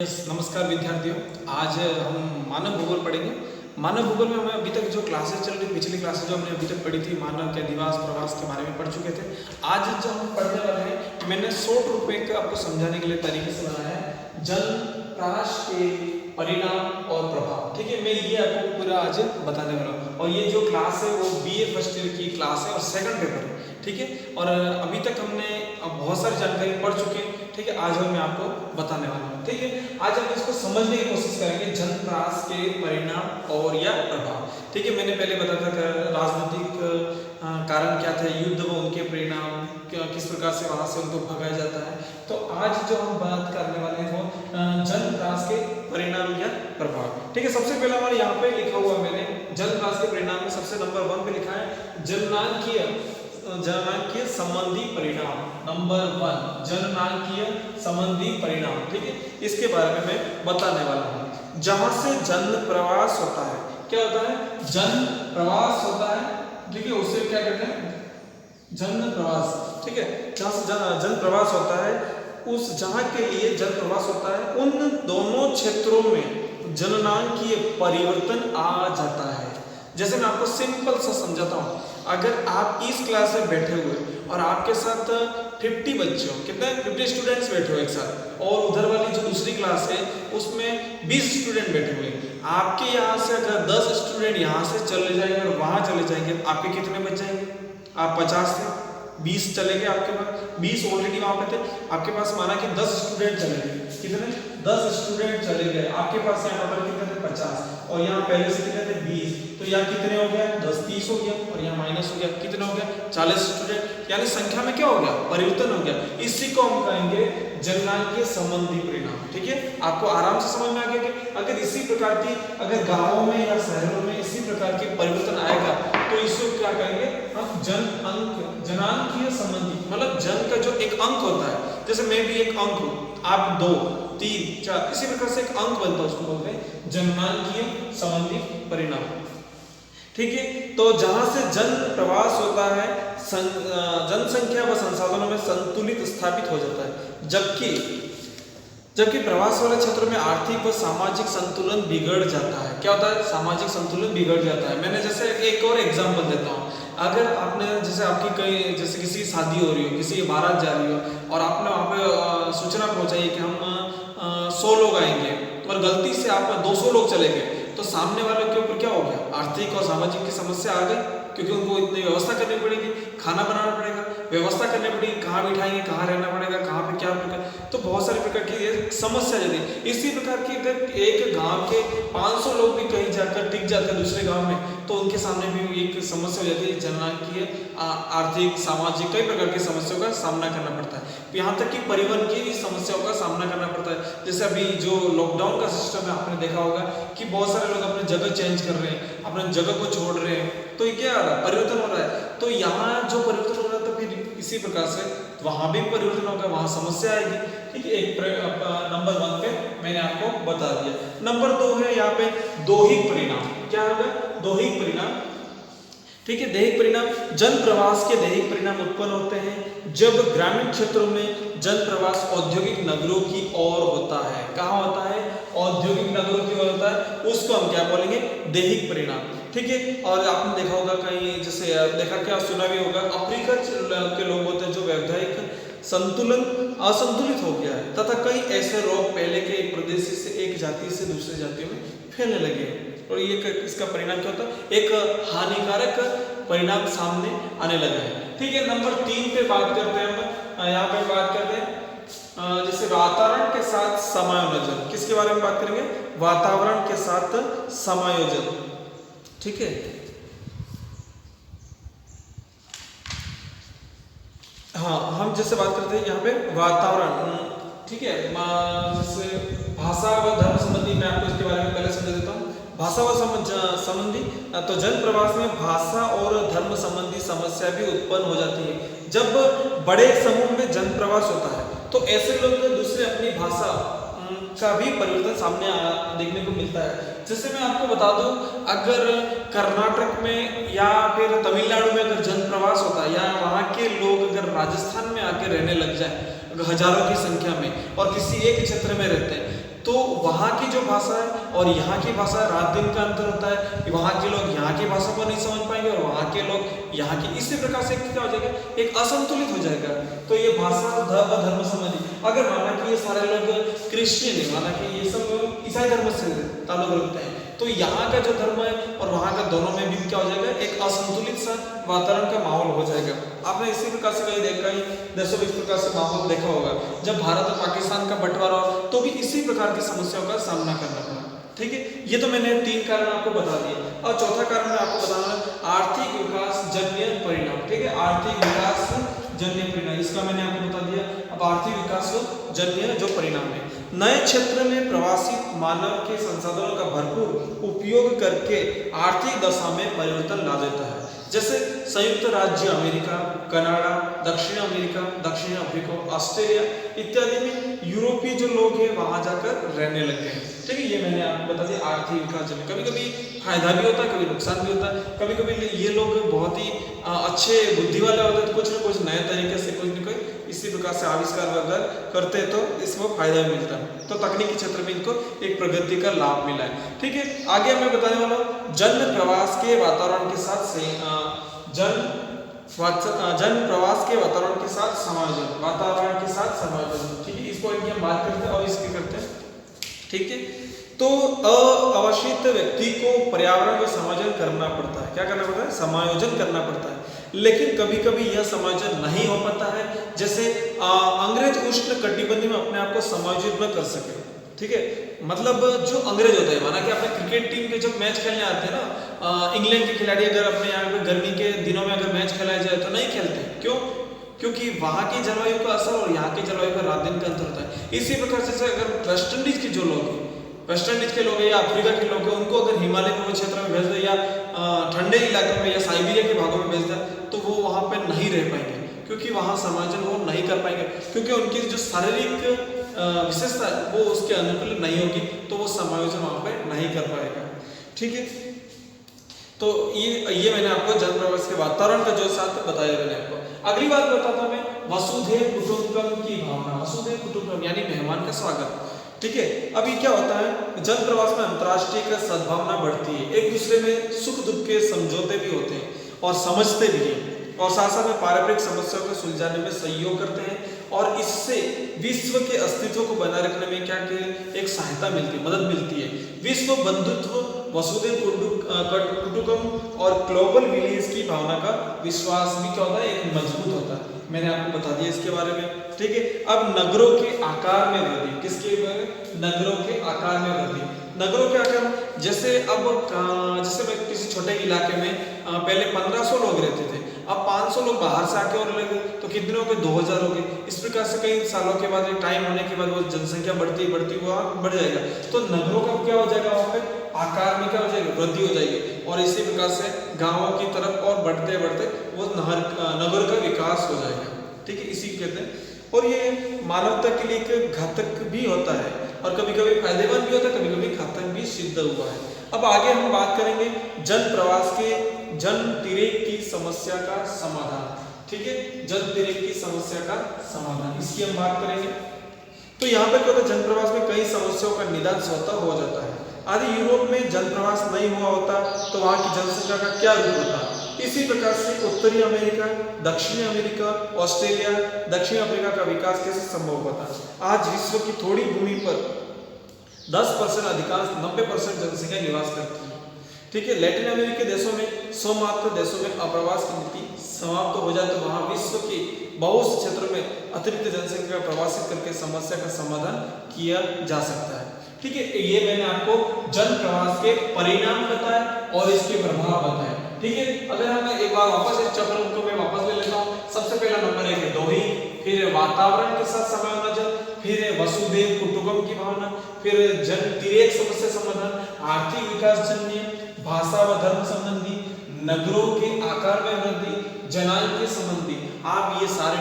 नमस्कार विद्यार्थियों। आज हम मानव भूगोल पढ़ेंगे। मानव भूगोल में हमें अभी तक जो क्लासेस चल रही, पिछली क्लासेस जो हमने अभी तक पढ़ी थी, मानव के अधिवास प्रवास के बारे में पढ़ चुके थे। आज जो हम पढ़ने वाले हैं, मैंने शॉर्ट रूप में आपको समझाने के लिए तरीके से बनाया है, जल प्रवास के परिणाम और प्रभाव। ठीक है, मैं ये आपको पूरा आज बताने वाला हूँ। और ये जो क्लास है वो BA फर्स्ट ईयर की क्लास है और सेकंड पेपर है। ठीक है, और अभी तक हमने बहुत सारी जानकारी पढ़ चुके हैं। ठीक है, आज मैं आपको बताने वाला हूँ। ठीक है, आज हम इसको समझने की कोशिश करेंगे, जल प्रवास के परिणाम और या प्रभाव। ठीक है, मैंने पहले बताया था राजनीतिक कारण क्या थे, युद्ध व उनके परिणाम, किस प्रकार से वहां से उनको भगाया जाता है। तो आज जो हम बात करने वाले हैं वो जल प्रवास के परिणाम या प्रभाव। ठीक है, सबसे पहला हमारे यहाँ पे लिखा हुआ, मैंने जल प्रवास के परिणाम में सबसे नंबर 1 पे लिखा है जननांकीय संबंधी परिणाम। नंबर 1 जननांकीय संबंधी परिणाम। ठीक है, इसके बारे में मैं बताने वाला हूँ। जहां से जन प्रवास होता है, क्या होता है, जन प्रवास होता है। ठीक है, उसे क्या कहते हैं, जन प्रवास। ठीक है, जहां से जन प्रवास होता है, उस जहां के लिए जन प्रवास होता है, उन दोनों क्षेत्रों में जननांकीय परिवर्तन आ जाता है। जैसे मैं आपको सिंपल सा समझाता हूँ, अगर आप इस क्लास में बैठे हुए और आपके साथ 50 बच्चे हो, कितने 50 स्टूडेंट्स बैठे हो एक साथ, और उधर वाली जो दूसरी क्लास है उसमें 20 स्टूडेंट बैठे हुए, आपके यहाँ से अगर 10 स्टूडेंट यहाँ से चले जाएंगे और वहाँ चले जाएंगे, आपके कितने बच जाएंगे? आप 50 थे, 20 चले गए आपके पास, 20 ऑलरेडी वहाँ पे थे, आपके पास माना कि 10 स्टूडेंट चले गए। कितने? 10 स्टूडेंट चले गए आपके पास। यहाँ टोटल कितने थे? 50, और यहाँ पहले से कितने थे? 20। तो यहाँ कितने हो गया? 10 30 हो गया, और यहाँ माइनस हो गया, कितना हो गया? 40 स्टूडेंट। यानी संख्या में क्या हो गया? परिवर्तन हो गया। इसी को हम कहेंगे जननांकीय संबंधी परिणाम। ठीक है, आपको आराम से समझ में आ गया कि अगर इसी प्रकार की, अगर गाँवों में या शहरों में इसी प्रकार के परिवर्तन आएगा तो इसको क्या कहेंगे हम? जनांकीय संबंधी, मतलब जन का जो एक अंक होता है, जैसे मैं भी एक अंक हूँ, आप 2 3 4, इसी प्रकार से एक अंक बनता है, उसको बोलते हैं जननांकीय संबंधी परिणाम। ठीक है, तो जहां से जन प्रवास होता है, जनसंख्या व संसाधनों में संतुलित स्थापित हो जाता है, जबकि प्रवास वाले क्षेत्रों में आर्थिक व सामाजिक संतुलन बिगड़ जाता है। क्या होता है? सामाजिक संतुलन बिगड़ जाता है। मैंने जैसे एक और एग्जांपल देता हूँ, अगर आपने जैसे आपकी कहीं, जैसे किसी शादी हो रही हो, किसी बारात जा रही हो, और आपने वहाँ पे सूचना पहुँचाई कि हम 100 लोग आएंगे, और गलती से आप 200 लोग चले गए, तो सामने वाले के ऊपर क्या हो गया? आर्थिक और सामाजिक की समस्या आ गई, क्योंकि उनको इतनी व्यवस्था करनी पड़ेगी, खाना बनाना पड़ेगा, व्यवस्था करनी पड़ेगी, कहाँ बिठाएंगे, कहाँ रहना पड़ेगा, कहाँ पे क्या प्रकार, तो बहुत सारे प्रकार की ये समस्या जाती है। इसी प्रकार की अगर एक गांव के 500 लोग भी कहीं जाकर टिक जाते हैं दूसरे गांव में, तो उनके सामने भी एक समस्या हो जाती है, जननांकीय आर्थिक सामाजिक कई प्रकार की समस्याओं का सामना करना पड़ता है। यहाँ तक कि परिवहन की भी समस्याओं का सामना करना पड़ता है। जैसे अभी जो लॉकडाउन का सिस्टम है, आपने देखा होगा कि बहुत सारे लोग अपनी जगह चेंज कर रहे हैं, अपने जगह को छोड़ रहे हैं, तो ये क्या परिवर्तन हो रहा है। तो यहाँ जो परिवर्तन हो रहा है, तो फिर इसी प्रकार से वहां भी परिवर्तन होगा, वहां समस्या आएगी। ठीक है, एक नंबर 1 पे मैंने आपको बता दिया। नंबर 2 है यहाँ पे दोहिक परिणाम। क्या होगा? दोहिक परिणाम। ठीक है, दैहिक परिणाम, जन प्रवास के दैहिक परिणाम उत्पन्न होते हैं जब ग्रामीण क्षेत्रों में जन प्रवास औद्योगिक नगरों की ओर होता है। कहाँ होता है? औद्योगिक नगरों की ओर होता है, उसको हम क्या बोलेंगे? दैहिक परिणाम। ठीक है, और आपने देखा होगा कहीं, जैसे देखा क्या, सुना भी होगा, अफ्रीका के लोग होते हैं जो वैवाहिक संतुलन असंतुलित हो गया है, तथा कई ऐसे रोग पहले के एक प्रदेश से, एक जाति से दूसरे जातियों में फैलने लगे हैं। और ये इसका परिणाम क्या होता है? एक हानिकारक परिणाम सामने आने लगा है। ठीक है, नंबर 3 पे बात करते हैं हम। यहाँ पे बात करते हैं जैसे वातावरण के साथ समायोजन। किसके बारे में बात करेंगे? वातावरण के साथ समायोजन। ठीक है, हाँ, हम जैसे बात करते हैं यहाँ पे वातावरण। ठीक है, जैसे भाषा व धर्म संबंधी, मैं आपको इसके बारे में पहले समझा देता हूँ। भाषा व संबंधी, तो जन प्रवास में भाषा और धर्म संबंधी समस्या भी उत्पन्न हो जाती है। जब बड़े समूह में जन प्रवास होता है, तो ऐसे लोग दूसरे अपनी भाषा का भी परिवर्तन सामने देखने को मिलता है। जैसे मैं आपको बता दूं, अगर कर्नाटक में या फिर तमिलनाडु में अगर जन प्रवास होता है, या वहाँ के लोग अगर राजस्थान में आके रहने लग जाए हजारों की संख्या में, और किसी एक क्षेत्र में रहते हैं, तो वहाँ की जो भाषा है और यहाँ की भाषा, रात दिन का अंतर होता है कि वहाँ के लोग यहाँ की भाषा को नहीं समझ पाएंगे और वहाँ के लोग यहाँ की, इसी प्रकार से क्या हो जाएगा, एक असंतुलित हो जाएगा। तो ये भाषा व धर्म संबंधी, अगर माना कि ये सारे लोग क्रिश्चियन है, माना कि ये सब ईसाई धर्म से ताल्लुक रखते हैं, तो यहाँ का जो धर्म है और वहाँ का दोनों में भी क्या हो जाएगा, एक असंतुलित सा वातावरण का माहौल हो जाएगा। आपने इसी प्रकार से कहीं देखा ही देशों में इस प्रकार से माहौल देखा होगा, जब भारत और पाकिस्तान का बंटवारा हो तो भी इसी प्रकार की समस्याओं का सामना करना पड़ा। ठीक है, ये तो मैंने 3 कारण आपको बता दिए। और चौथा कारण मैं आपको बताना, आर्थिक विकास जन्य परिणाम। ठीक है, आर्थिक विकास जन्य परिणाम, इसका मैंने आपको बता दिया। अब आर्थिक विकास जन्य जो परिणाम है, नए क्षेत्र में प्रवासी मानव के संसाधनों का भरपूर उपयोग करके आर्थिक दशा में परिवर्तन ला देता है। जैसे संयुक्त राज्य अमेरिका, कनाडा, दक्षिण अमेरिका, दक्षिण अफ्रीका, ऑस्ट्रेलिया इत्यादि में यूरोपीय जो लोग हैं वहां जाकर रहने लग गए। ठीक है, ये मैंने आपको बता दिया आर्थिक विकास जन्य। कभी कभी फायदा भी होता है, कभी नुकसान भी होता है। कभी कभी ये लोग बहुत ही अच्छे बुद्धि वाले होते हैं, तो कुछ न कुछ नए तरीके से कुछ न कुछ इसी प्रकार से आविष्कार वगैरह करते हैं, तो इसमें फायदा भी मिलता है। तो तकनीकी क्षेत्र में इनको एक प्रगति का लाभ मिला है। ठीक है, आगे मैं बताने वाला हूँ जन प्रवास के वातावरण के साथ जन प्रवास के वातावरण के साथ समायोजन। ठीक है, इस पॉइंट की हम बात करते हैं और इसकी करते हैं। ठीक है, तो अवांछित व्यक्ति को पर्यावरण में समायोजन करना पड़ता है। क्या करना पड़ता है? समायोजन करना पड़ता है। लेकिन कभी कभी यह समायोजन नहीं हो पाता है। जैसे अंग्रेज उष्ण कटिबंधीय में अपने आप को समायोजित न कर सके। ठीक है, मतलब जो अंग्रेज होता है, माना कि अपने क्रिकेट टीम के जब मैच खेलने आते हैं ना, इंग्लैंड के खिलाड़ी अगर अपने यहाँ पे गर्मी के दिनों में अगर मैच खेला जाए तो नहीं खेलते। क्यों? क्योंकि वहाँ की जलवायु का असर और यहाँ की जलवायु का रात दिन का अंतर होता है। इसी प्रकार से अगर वेस्ट इंडीज के जो लोग हैं, वेस्ट इंडीज के लोग हैं या अफ्रीका के लोग हैं, उनको अगर हिमालय पर्वत क्षेत्र में भेज दे या ठंडे इलाके में या साइबेरिया के भागों में भेज दे, तो वो वहाँ पे नहीं रह पाएंगे, क्योंकि वहाँ समायोजन वो नहीं कर पाएंगे, क्योंकि उनकी जो शारीरिक विशेषता वो उसके अनुकूल नहीं होगी, तो वो समायोजन वहाँ पे नहीं कर पाएगा। ठीक है, तो ये मैंने आपको जन प्रवास के वातावरण का जो साथ बताया मैंने आपको। अगली बात बताता मैं वसुधैव कुटुंबकम की भावना। वसुधैव कुटुंबकम यानी मेहमान का स्वागत। ठीक है, अभी क्या होता है, जन प्रवास में अंतर्राष्ट्रीय का सद्भावना बढ़ती है, एक दूसरे में सुख दुख के समझौते भी होते हैं और समझते भी हैं, और साथ साथ में पारंपरिक समस्याओं को सुलझाने में सहयोग करते हैं, और इससे विश्व के अस्तित्व को बनाए रखने में क्या एक सहायता मिलती है, मदद मिलती है। विश्व बंधुत्व, वसुधैव कुटुंबकम और ग्लोबल विलेज की भावना का विश्वास भी क्या होता है, एक मजबूत होता है। मैंने आपको बता दिया इसके बारे में। ठीक है, अब नगरों के आकार में वृद्धि। किसके बारे में? नगरों के आकार में वृद्धि। नगरों के आकार, जैसे मैं किसी छोटे इलाके में पहले 1500 लोग रहते थे, अब 500 लोग बाहर से आके और लगे, तो कितने हो गए? 2000 हो गए। इस प्रकार से कई सालों के बाद, टाइम होने के बाद वो जनसंख्या बढ़ती वहाँ बढ़ जाएगा, तो नगरों का क्या हो जाएगा, वहाँ पे आकार में क्या हो जाएगा, वृद्धि हो जाएगी, और इसी प्रकार से गांवों की तरफ और बढ़ते बढ़ते वो नगर का विकास हो जाएगा। ठीक है, इसी कहते हैं। और ये मानवता के लिए एक घातक भी होता है, और कभी कभी फायदेमंद भी होता है, कभी कभी घातक भी सिद्ध हुआ है। अब आगे हम बात करेंगे जन प्रवास के जनतिरेक की समस्या का समाधान। ठीक है, जनतिरेक की समस्या का समाधान, इसकी हम बात करेंगे। तो यहाँ पर क्या होता है, जन प्रवास में कई समस्याओं का निदान स्वतः हो जाता है। आदि यूरोप में जन प्रवास नहीं हुआ होता तो वहाँ की जनसंख्या का क्या रूप होता। इसी प्रकार से उत्तरी अमेरिका, दक्षिणी अमेरिका, ऑस्ट्रेलिया, दक्षिण अफ्रीका का विकास कैसे संभव होता। आज विश्व की थोड़ी भूमि पर 10% अधिकांश 90% जनसंख्या निवास करती है। ठीक है, लैटिन अमेरिकी देशों में स्वमात्र देशों में अप्रवास की नीति समाप्त हो जाए तो वहाँ विश्व के बहुत से क्षेत्रों में अतिरिक्त जनसंख्या प्रवासित करके समस्या का समाधान किया जा सकता है। ठीक है, ये मैंने आपको जन प्रवास के परिणाम बताए और इसके प्रभाव बताए। ठीक है, अगर हम एक बार वापस इस चक्र को मैं वापस ले लेता हूँ। सबसे पहला नंबर है दोही, फिर वातावरण के साथ समायोजन, फिर वसुधैव कुटुंबकम की भावना, फिर जनतिरेक समस्या समाधान, आर्थिक विकास जन्य, भाषा व धर्म संबंधी, नगरों के आकार में वृद्धि, जनांग के संबंधी। आप ये सारे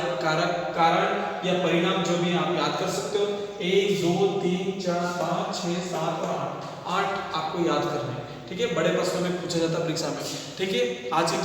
कारण या परिणाम जो भी आप याद कर सकते हो। 1 2 3 4 5 6 7 और 8 आपको याद करना है। ठीक है, बड़े प्रश्नों में पूछा जाता है परीक्षा में। ठीक है, आज की